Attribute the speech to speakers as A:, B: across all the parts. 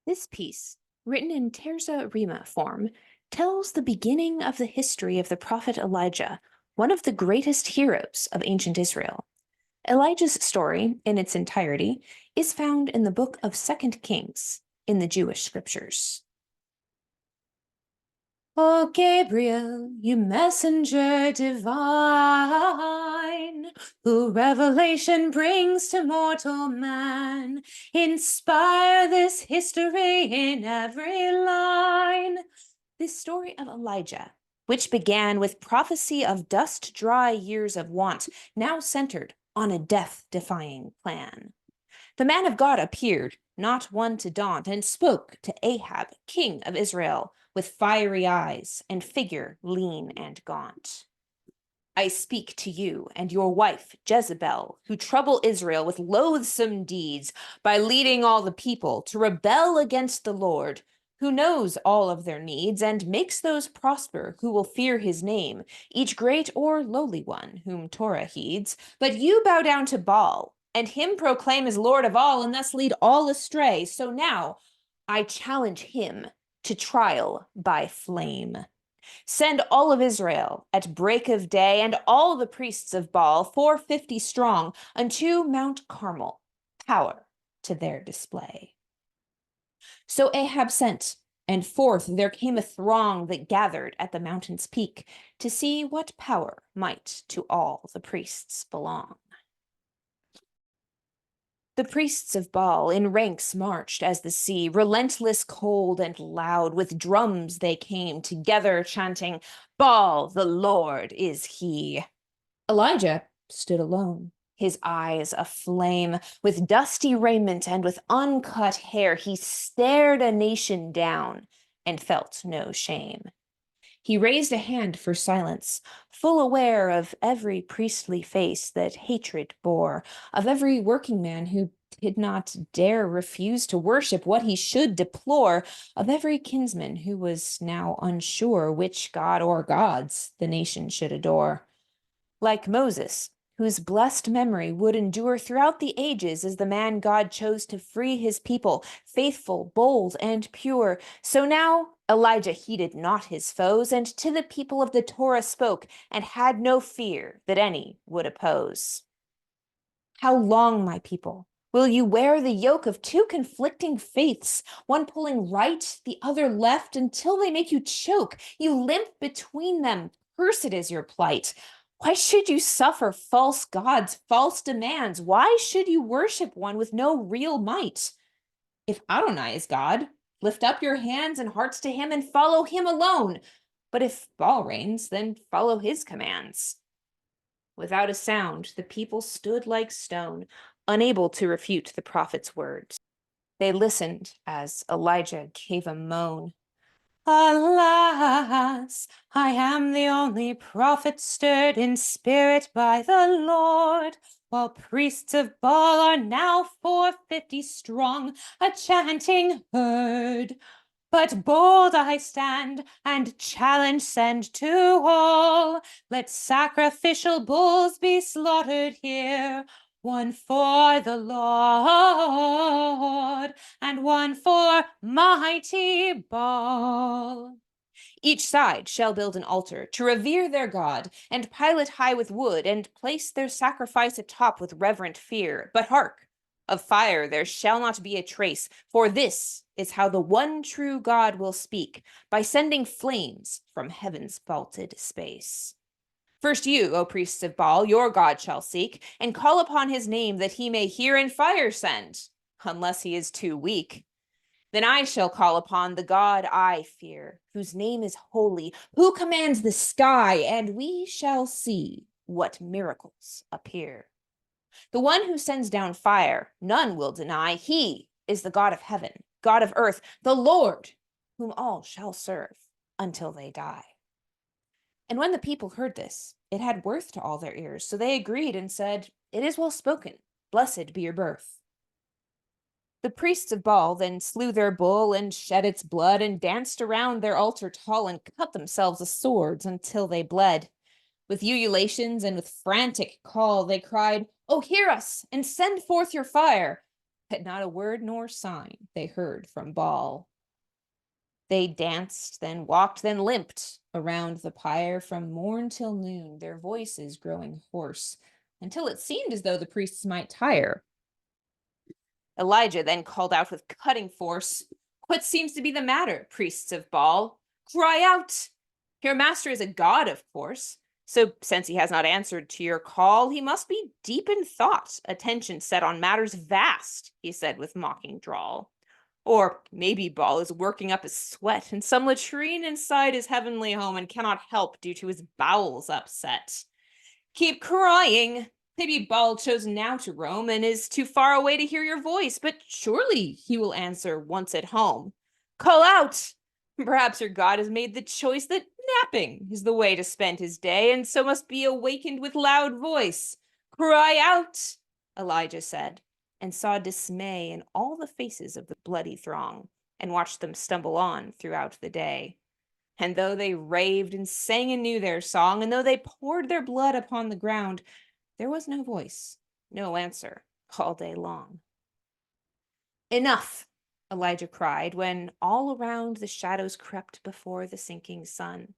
A: This piece, written in terza rima form, tells the beginning of the history of the prophet Elijah, one of the greatest heroes of ancient Israel. Elijah's story, in its entirety, is found in the book of 2 Kings in the Jewish scriptures. O Gabriel, you messenger divine, who revelation brings to mortal man, inspire this history in every line. This story of Elijah, which began with prophecy of dust-dry years of want, now centered on a death-defying plan. The man of God appeared, not one to daunt, and spoke to Ahab, king of Israel, with fiery eyes and figure lean and gaunt. I speak to you and your wife, Jezebel, who trouble Israel with loathsome deeds by leading all the people to rebel against the Lord, who knows all of their needs and makes those prosper who will fear his name, each great or lowly one whom Torah heeds. But you bow down to Baal, and him proclaim as Lord of all, and thus lead all astray. So now I challenge him to trial by flame. Send all of Israel at break of day, and all the priests of Baal, 450 strong, unto Mount Carmel, power to their display. So Ahab sent, and forth there came a throng that gathered at the mountain's peak to see what power might to all the priests belong. The priests of Baal in ranks marched as the sea, relentless, cold, and loud. With drums they came together, chanting, Baal, the Lord is he. Elijah stood alone, his eyes aflame. With dusty raiment and with uncut hair, he stared a nation down and felt no shame. He raised a hand for silence, full aware of every priestly face that hatred bore, of every working man who did not dare refuse to worship what he should deplore, of every kinsman who was now unsure which god or gods the nation should adore. Like Moses, whose blessed memory would endure throughout the ages as the man God chose to free his people, faithful, bold, and pure. So now Elijah heeded not his foes, and to the people of the Torah spoke, and had no fear that any would oppose. How long, my people, will you wear the yoke of two conflicting faiths, one pulling right, the other left, until they make you choke? You limp between them. Cursed is your plight. Why should you suffer false gods, false demands? Why should you worship one with no real might? If Adonai is God, lift up your hands and hearts to him and follow him alone. But if Baal reigns, then follow his commands. Without a sound, the people stood like stone, unable to refute the prophet's words. They listened as Elijah gave a moan. Alas, I am the only prophet stirred in spirit by the Lord, while priests of Baal are now 450 strong, a chanting herd. But bold I stand, and challenge send to all. Let sacrificial bulls be slaughtered here, one for the Lord, and one for mighty Baal. Each side shall build an altar to revere their God, and pile it high with wood, and place their sacrifice atop with reverent fear. But hark! Of fire there shall not be a trace, for this is how the one true God will speak, by sending flames from heaven's vaulted space. First you, O priests of Baal, your God shall seek, and call upon his name that he may hear and fire send, unless he is too weak. Then I shall call upon the God I fear, whose name is holy, who commands the sky, and we shall see what miracles appear. The one who sends down fire, none will deny. He is the God of heaven, God of earth, the Lord, whom all shall serve until they die. And when the people heard this, it had worth to all their ears. So they agreed and said, It is well spoken. Blessed be your birth. The priests of Baal then slew their bull and shed its blood and danced around their altar tall and cut themselves with swords until they bled. With ululations and with frantic call they cried, Oh, hear us and send forth your fire. but not a word nor sign they heard from Baal. They danced, then walked, then limped around the pyre from morn till noon, their voices growing hoarse, until it seemed as though the priests might tire. Elijah then called out with cutting force, "What seems to be the matter, priests of Baal? Cry out! Your master is a god, of course. So, since he has not answered to your call, he must be deep in thought, attention set on matters vast," he said with mocking drawl. "Or maybe Baal is working up a sweat in some latrine inside his heavenly home and cannot help due to his bowels upset. Keep crying. Maybe Baal chose now to roam and is too far away to hear your voice, but surely he will answer once at home. Call out! Perhaps your God has made the choice that napping is the way to spend his day, and so must be awakened with loud voice. Cry out!" Elijah said, and saw dismay in all the faces of the bloody throng, and watched them stumble on throughout the day. And though they raved and sang anew their song, and though they poured their blood upon the ground, there was no voice, no answer, all day long. "Enough!" Elijah cried, when all around the shadows crept before the sinking sun.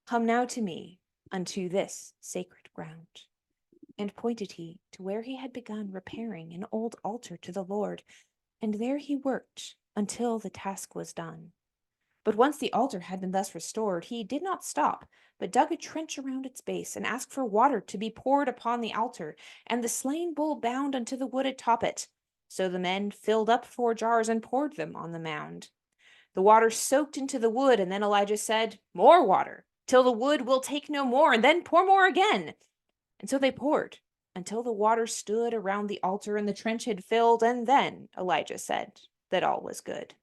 A: "Come now to me, unto this sacred ground." And pointed he to where he had begun repairing an old altar to the Lord, and there he worked until the task was done. But once the altar had been thus restored, he did not stop, but dug a trench around its base, and asked for water to be poured upon the altar, and the slain bull bound unto the wood atop it. So the men filled up 4 jars and poured them on the mound. The water soaked into the wood, and then Elijah said, "More water, till the wood will take no more, and then pour more again." And so they poured, until the water stood around the altar and the trench had filled, and then Elijah said that all was good.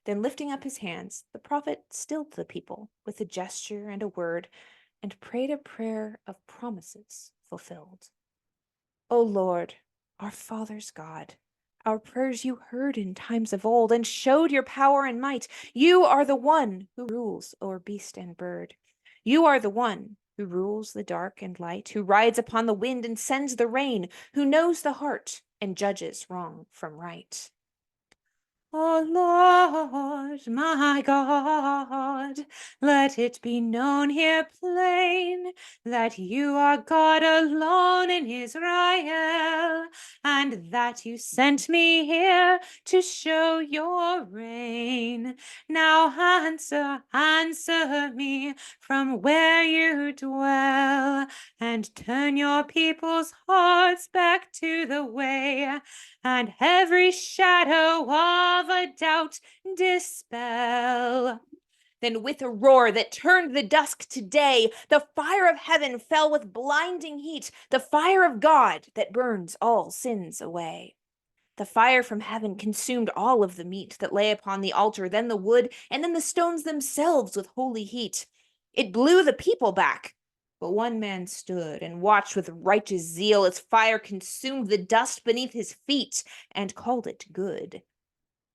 A: Then lifting up his hands, the prophet stilled the people with a gesture and a word, and prayed a prayer of promises fulfilled. "O Lord, our fathers' God, our prayers you heard in times of old, and showed your power and might. You are the one who rules o'er beast and bird. You are the one who rules the dark and light, who rides upon the wind and sends the rain, who knows the heart and judges wrong from right. O Lord, my God, let it be known here plain that you are God alone in Israel, and that you sent me here to show your reign. Now answer me from where you dwell, and turn your people's hearts back to the way, and every shadow of a doubt dispel." Then with a roar that turned the dusk to day, the fire of heaven fell with blinding heat, the fire of God that burns all sins away. The fire from heaven consumed all of the meat that lay upon the altar, then the wood, and then the stones themselves with holy heat. It blew the people back. But one man stood and watched with righteous zeal as fire consumed the dust beneath his feet, and called it good.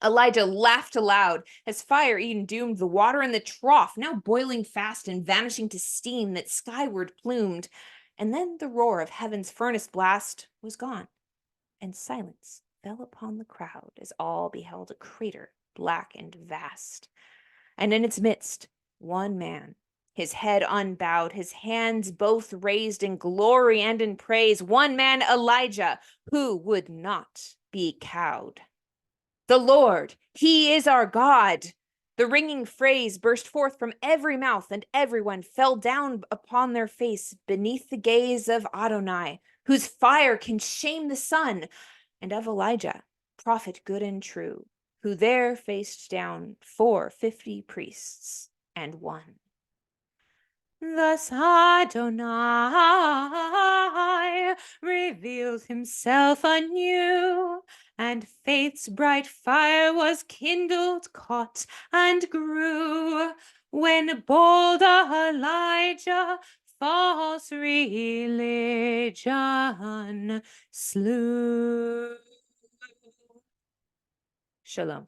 A: Elijah laughed aloud as fire even doomed the water in the trough, now boiling fast and vanishing to steam that skyward plumed. And then the roar of heaven's furnace blast was gone, and silence fell upon the crowd as all beheld a crater black and vast. And in its midst, one man, his head unbowed, his hands both raised in glory and in praise, one man, Elijah, who would not be cowed. "The Lord, he is our God." The ringing phrase burst forth from every mouth, and everyone fell down upon their face beneath the gaze of Adonai, whose fire can shame the sun, and of Elijah, prophet good and true, who there faced down 450 priests and one. Thus Adonai revealed himself anew, and faith's bright fire was kindled, caught, and grew, when bold Elijah false religion slew. Shalom.